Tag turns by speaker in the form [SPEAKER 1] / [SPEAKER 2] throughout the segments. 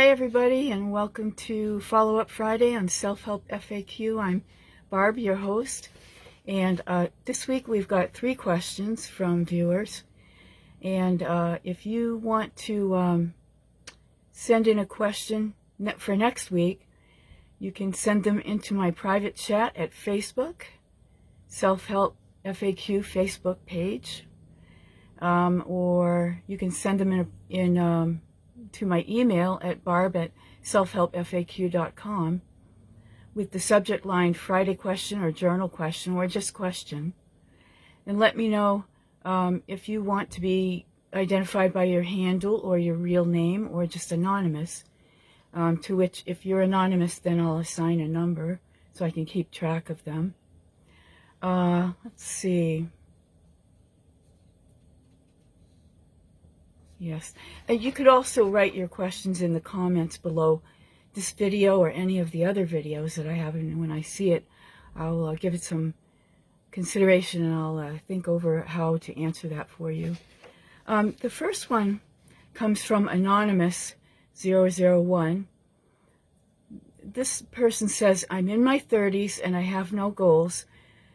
[SPEAKER 1] Hi everybody, and welcome to Follow Up Friday on Self-Help FAQ. I'm Barb, your host, and this week we've got 3 questions from viewers. And if you want to send in a question for next week, you can send them into my private chat at Facebook, Self-Help FAQ Facebook page, or you can send them to my email at barb@selfhelpfaq.com with the subject line Friday question or journal question or just question, and let me know if you want to be identified by your handle or your real name or just anonymous, to which if you're anonymous then I'll assign a number so I can keep track of them. Let's see. Yes, and you could also write your questions in the comments below this video or any of the other videos that I have, and when I see it, I'll give it some consideration and I'll think over how to answer that for you. The first one comes from Anonymous 001. This person says, I'm in my 30s and I have no goals,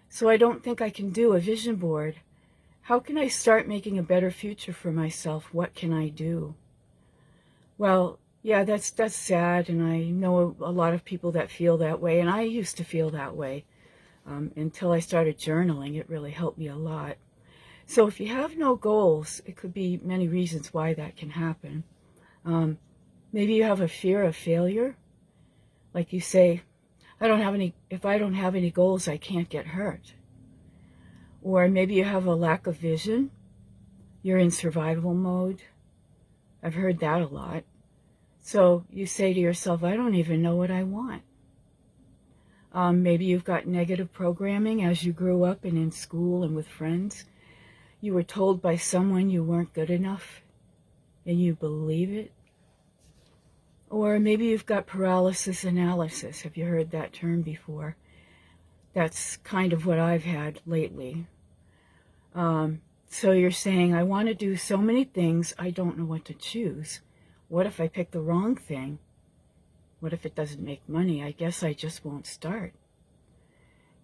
[SPEAKER 1] so I don't think I can do a vision board. How can I start making a better future for myself? What can I do? Well, yeah, that's sad, and I know a lot of people that feel that way, and I used to feel that way until I started journaling. It really helped me a lot. So if you have no goals, it could be many reasons why that can happen. Maybe you have a fear of failure. Like you say, if I don't have any goals, I can't get hurt. Or maybe you have a lack of vision. You're in survival mode. I've heard that a lot. So you say to yourself, I don't even know what I want. Maybe you've got negative programming as you grew up and in school and with friends. You were told by someone you weren't good enough and you believe it. Or maybe you've got paralysis analysis. Have you heard that term before? That's kind of what I've had lately. So you're saying, I want to do so many things, I don't know what to choose. What if I pick the wrong thing? What if it doesn't make money? I guess I just won't start.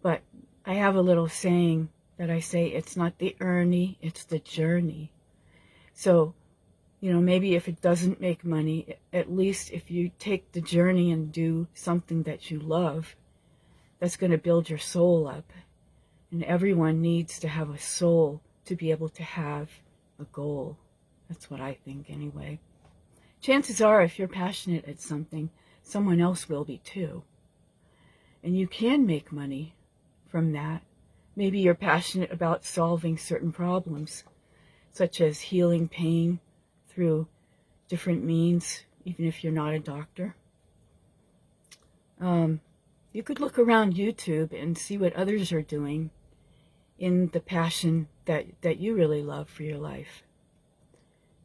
[SPEAKER 1] But I have a little saying that I say, it's not the earning, it's the journey. So, maybe if it doesn't make money, at least if you take the journey and do something that you love, that's going to build your soul up. And everyone needs to have a soul to be able to have a goal. That's what I think anyway. Chances are, if you're passionate at something, someone else will be too. And you can make money from that. Maybe you're passionate about solving certain problems, such as healing pain through different means, even if you're not a doctor. You could look around YouTube and see what others are doing in the passion that you really love for your life.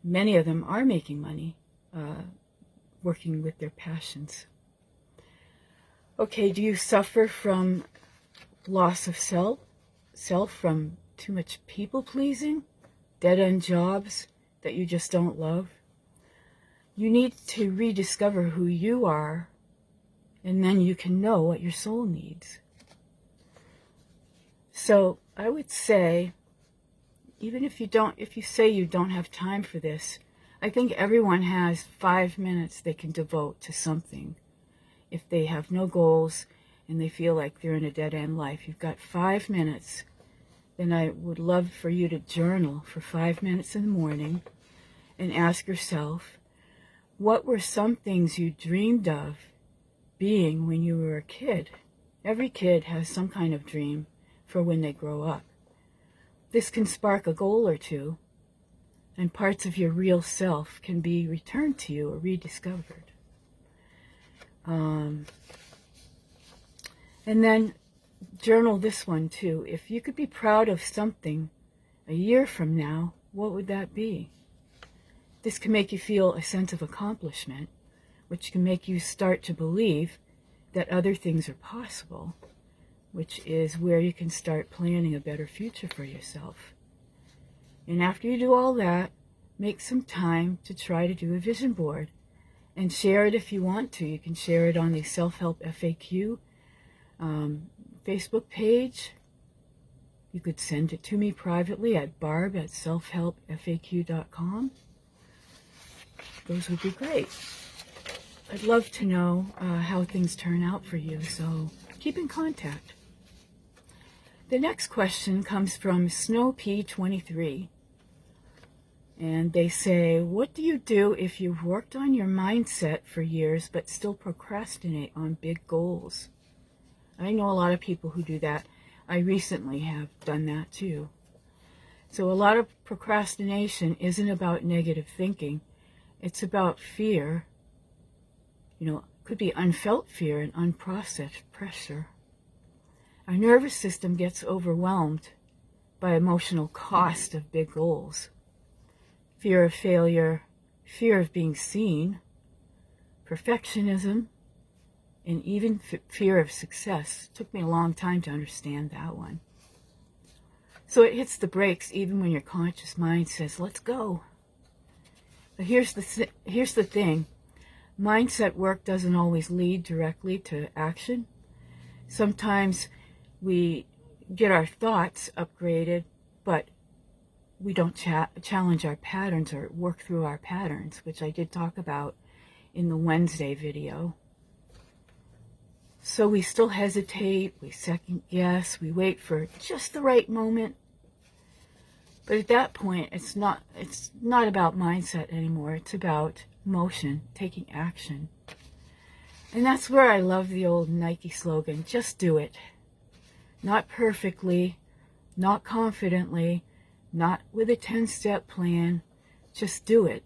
[SPEAKER 1] Many of them are making money working with their passions. Okay, do you suffer from loss of self, from too much people-pleasing, dead-end jobs that you just don't love? You need to rediscover who you are, and then you can know what your soul needs. So I would say, even if you say you don't have time for this, I think everyone has 5 minutes they can devote to something. If they have no goals and they feel like they're in a dead-end life, you've got 5 minutes. Then I would love for you to journal for 5 minutes in the morning and ask yourself, what were some things you dreamed of being when you were a kid? Every kid has some kind of dream for when they grow up. This can spark a goal or two, and parts of your real self can be returned to you or rediscovered. And then journal this one too. If you could be proud of something a year from now, what would that be? This can make you feel a sense of accomplishment, which can make you start to believe that other things are possible, which is where you can start planning a better future for yourself. And after you do all that, make some time to try to do a vision board and share it if you want to. You can share it on the Self-Help FAQ Facebook page. You could send it to me privately at barb@selfhelpfaq.com. Those would be great. I'd love to know how things turn out for you, so keep in contact. The next question comes from SnowP23. And they say, what do you do if you've worked on your mindset for years but still procrastinate on big goals? I know a lot of people who do that. I recently have done that too. So a lot of procrastination isn't about negative thinking. It's about fear. You know, it could be unfelt fear and unprocessed pressure. Our nervous system gets overwhelmed by emotional cost of big goals. Fear of failure, fear of being seen, perfectionism, and even fear of success. It took me a long time to understand that one. So it hits the brakes even when your conscious mind says, let's go. But here's the thing. Mindset work doesn't always lead directly to action. Sometimes we get our thoughts upgraded, but we don't challenge our patterns or work through our patterns, which I did talk about in the Wednesday video. So we still hesitate, we second guess, we wait for just the right moment. But at that point, it's not about mindset anymore. It's about motion, taking action. And that's where I love the old Nike slogan, just do it. Not perfectly, not confidently, not with a 10-step plan. Just do it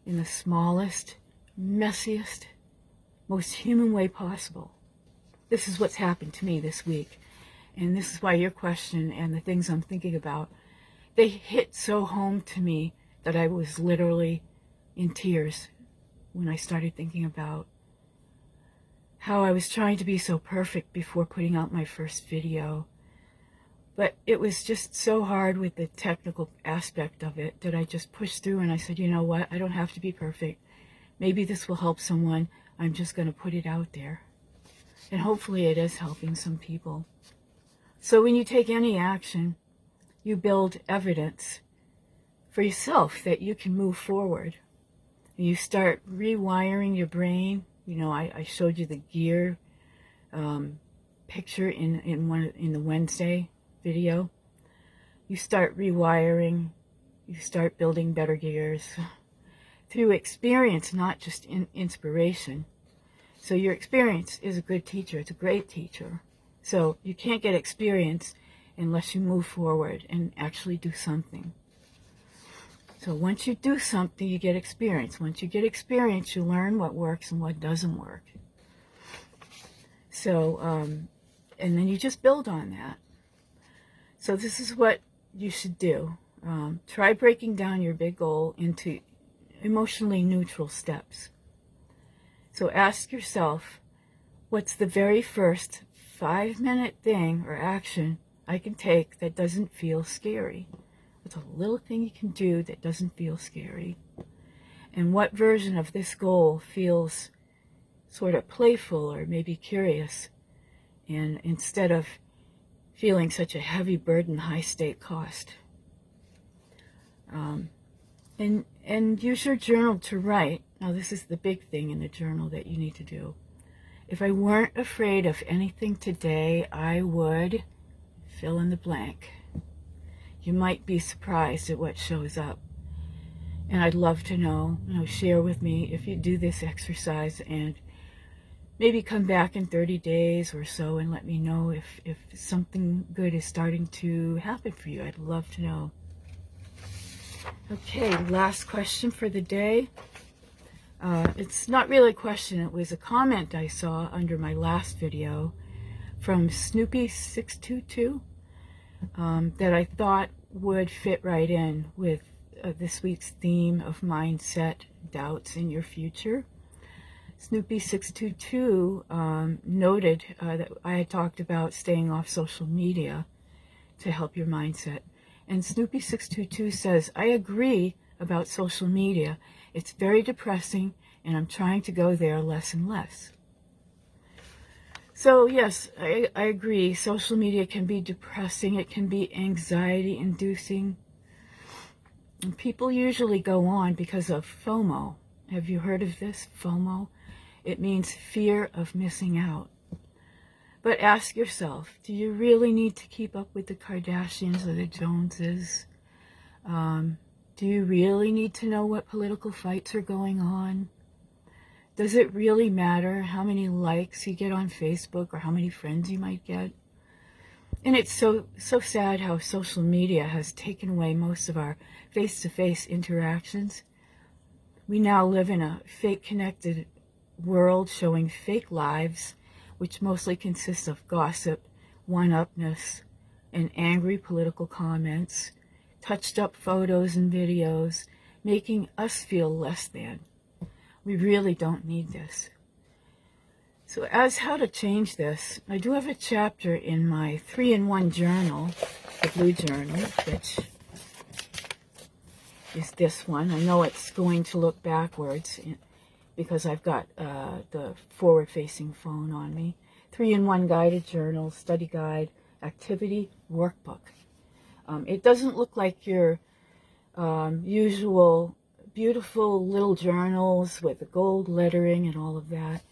[SPEAKER 1] in the smallest, messiest, most human way possible. This is what's happened to me this week. And this is why your question and the things I'm thinking about, they hit so home to me that I was literally in tears when I started thinking about how I was trying to be so perfect before putting out my first video. But it was just so hard with the technical aspect of it that I just pushed through, and I said, you know what, I don't have to be perfect. Maybe this will help someone. I'm just going to put it out there. And hopefully it is helping some people. So when you take any action, you build evidence for yourself that you can move forward. And you start rewiring your brain. You know, I showed you the gear picture in the Wednesday video. You start rewiring, you start building better gears through experience, not just inspiration. So your experience is a good teacher. It's a great teacher. So you can't get experience unless you move forward and actually do something. So once you do something, you get experience. Once you get experience, you learn what works and what doesn't work. So, and then you just build on that. So this is what you should do. Try breaking down your big goal into emotionally neutral steps. So ask yourself, what's the very first 5-minute thing or action I can take that doesn't feel scary? What's a little thing you can do that doesn't feel scary? And what version of this goal feels sort of playful or maybe curious, and instead of feeling such a heavy burden, high stake cost? And use your journal to write. Now this is the big thing in the journal that you need to do. If I weren't afraid of anything today, I would fill in the blank. You might be surprised at what shows up. And I'd love to know, share with me if you do this exercise, and maybe come back in 30 days or so and let me know if something good is starting to happen for you. I'd love to know. Okay, last question for the day. It's not really a question, it was a comment I saw under my last video from Snoopy622 that I thought would fit right in with this week's theme of mindset, doubts in your future. Snoopy622 noted that I had talked about staying off social media to help your mindset. And Snoopy622 says, I agree about social media. It's very depressing and I'm trying to go there less and less. So yes, I agree. Social media can be depressing. It can be anxiety-inducing. And people usually go on because of FOMO. Have you heard of this? FOMO? It means fear of missing out. But ask yourself, do you really need to keep up with the Kardashians or the Joneses? Do you really need to know what political fights are going on? Does it really matter how many likes you get on Facebook or how many friends you might get? And it's so sad how social media has taken away most of our face-to-face interactions. We now live in a fake connected world showing fake lives, which mostly consists of gossip, one-upness, and angry political comments, touched up photos and videos, making us feel less than. We really don't need this. So as how to change this, I do have a chapter in my 3-in-1 journal, the blue journal, which is this one. I know it's going to look backwards because I've got the forward-facing phone on me. 3-in-1 guided journal, study guide, activity, workbook. It doesn't look like your usual beautiful little journals with the gold lettering and all of that.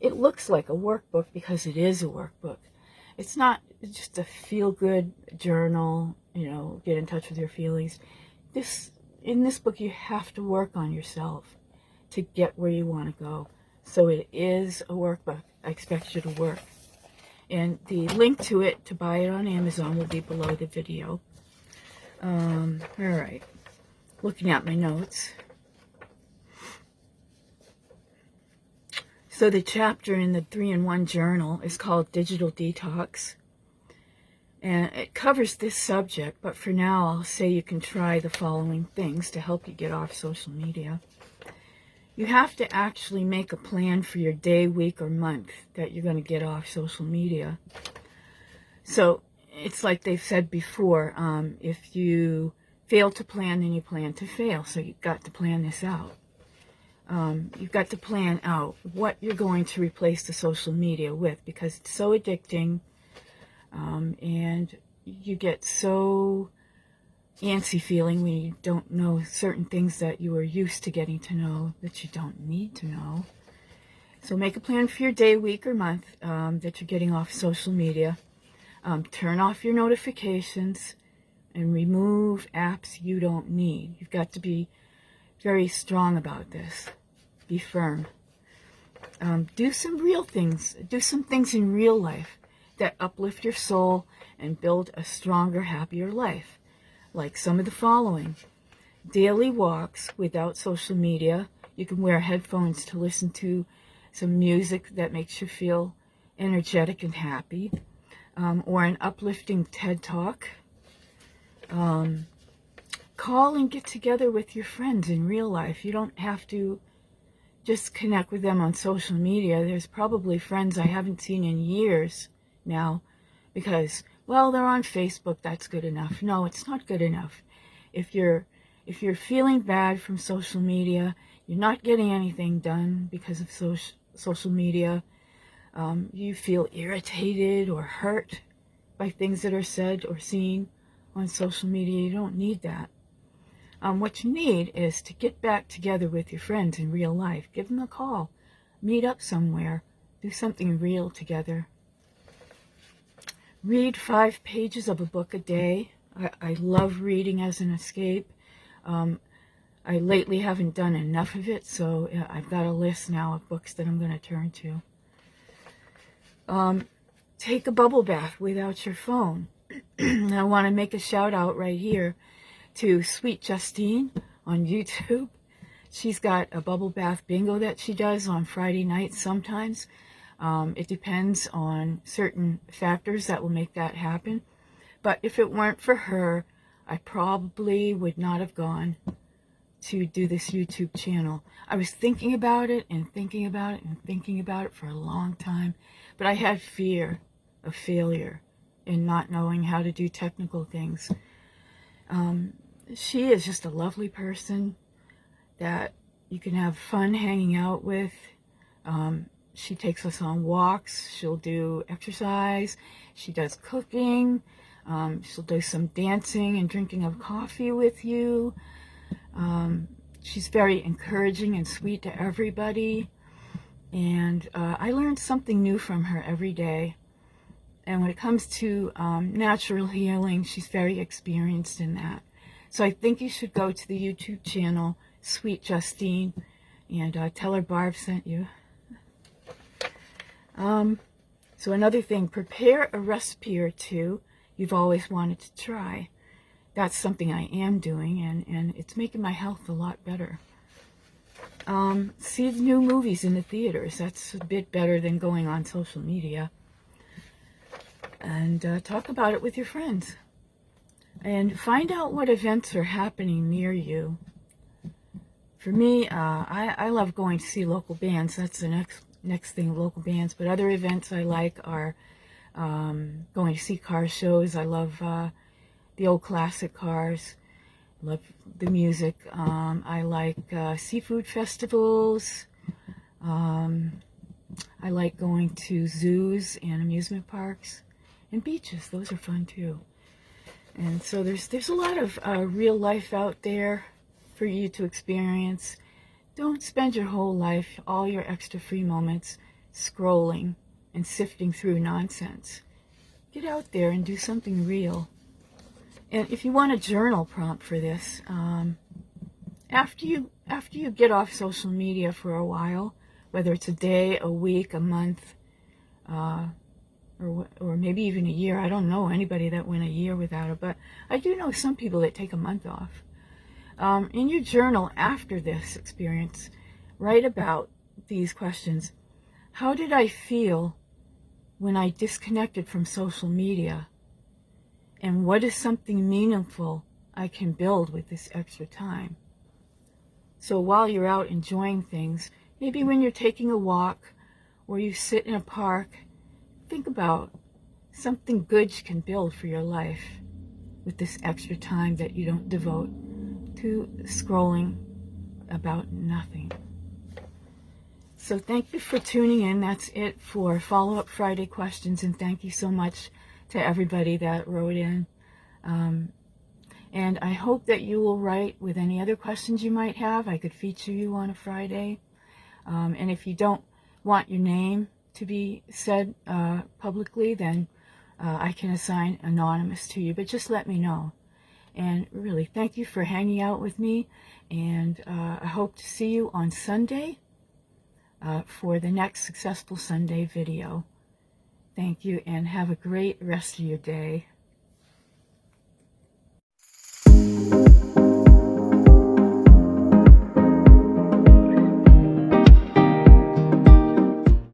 [SPEAKER 1] It looks like a workbook because it is a workbook. It's not just a feel-good journal, you know, get in touch with your feelings. In this book, you have to work on yourself to get where you want to go. So it is a workbook. I expect you to work. And the link to it, to buy it on Amazon, will be below the video. All right. Looking at my notes. So the chapter in the 3-in-1 journal is called Digital Detox. And it covers this subject, but for now I'll say you can try the following things to help you get off social media. You have to actually make a plan for your day, week, or month that you're going to get off social media. So it's like they've said before, if you fail to plan, then you plan to fail. So you've got to plan this out. You've got to plan out what you're going to replace the social media with, because it's so addicting, and you get so antsy feeling when you don't know certain things that you are used to getting to know that you don't need to know. So make a plan for your day, week, or month that you're getting off social media. Turn off your notifications and remove apps you don't need. You've got to be very strong about this. Be firm. Do some real things. Do some things in real life that uplift your soul and build a stronger, happier life. Like some of the following. Daily walks without social media. You can wear headphones to listen to some music that makes you feel energetic and happy. Or an uplifting TED Talk. Call and get together with your friends in real life. You don't have to just connect with them on social media. There's probably friends I haven't seen in years now because, well, they're on Facebook, that's good enough. No, it's not good enough. If you're feeling bad from social media, you're not getting anything done because of social media, you feel irritated or hurt by things that are said or seen on social media, you don't need that. What you need is to get back together with your friends in real life. Give them a call. Meet up somewhere. Do something real together. Read 5 pages of a book a day. I love reading as an escape. I lately haven't done enough of it, so I've got a list now of books that I'm going to turn to. Take a bubble bath without your phone. I want to make a shout out right here to Sweet Justine on YouTube. She's got a bubble bath bingo that she does on Friday nights sometimes. It depends on certain factors that will make that happen. But if it weren't for her, I probably would not have gone to do this YouTube channel. I was thinking about it and thinking about it and thinking about it for a long time. But I had fear of failure and not knowing how to do technical things. She is just a lovely person that you can have fun hanging out with. She takes us on walks. She'll do exercise. She does cooking. She'll do some dancing and drinking of coffee with you. She's very encouraging and sweet to everybody. And I learned something new from her every day. And when it comes to natural healing, she's very experienced in that. So I think you should go to the YouTube channel, Sweet Justine, and tell her Barb sent you. So another thing, prepare a recipe or two you've always wanted to try. That's something I am doing, and it's making my health a lot better. See the new movies in the theaters. That's a bit better than going on social media. And talk about it with your friends. And find out what events are happening near you. For me, I love going to see local bands. That's the next thing, local bands. But other events I like are going to see car shows. I love the old classic cars. Love the music. I like seafood festivals. I like going to zoos and amusement parks and beaches. Those are fun too. And so there's a lot of real life out there for you to experience. Don't spend your whole life, all your extra free moments, scrolling and sifting through nonsense. Get out there and do something real. And if you want a journal prompt for this, after you get off social media for a while, whether it's a day, a week, a month, or maybe even a year. I don't know anybody that went a year without it, but I do know some people that take a month off. In your journal after this experience, write about these questions. How did I feel when I disconnected from social media? And what is something meaningful I can build with this extra time? So while you're out enjoying things, maybe when you're taking a walk or you sit in a park, think about something good you can build for your life with this extra time that you don't devote to scrolling about nothing. So thank you for tuning in. That's it for Follow-Up Friday questions, and thank you so much to everybody that wrote in. And I hope that you will write with any other questions you might have. I could feature you on a Friday. And if you don't want your name to be said publicly, then I can assign anonymous to you, but just let me know. And really, thank you for hanging out with me, and I hope to see you on Sunday for the next Successful Sunday video. Thank you, and have a great rest of your day.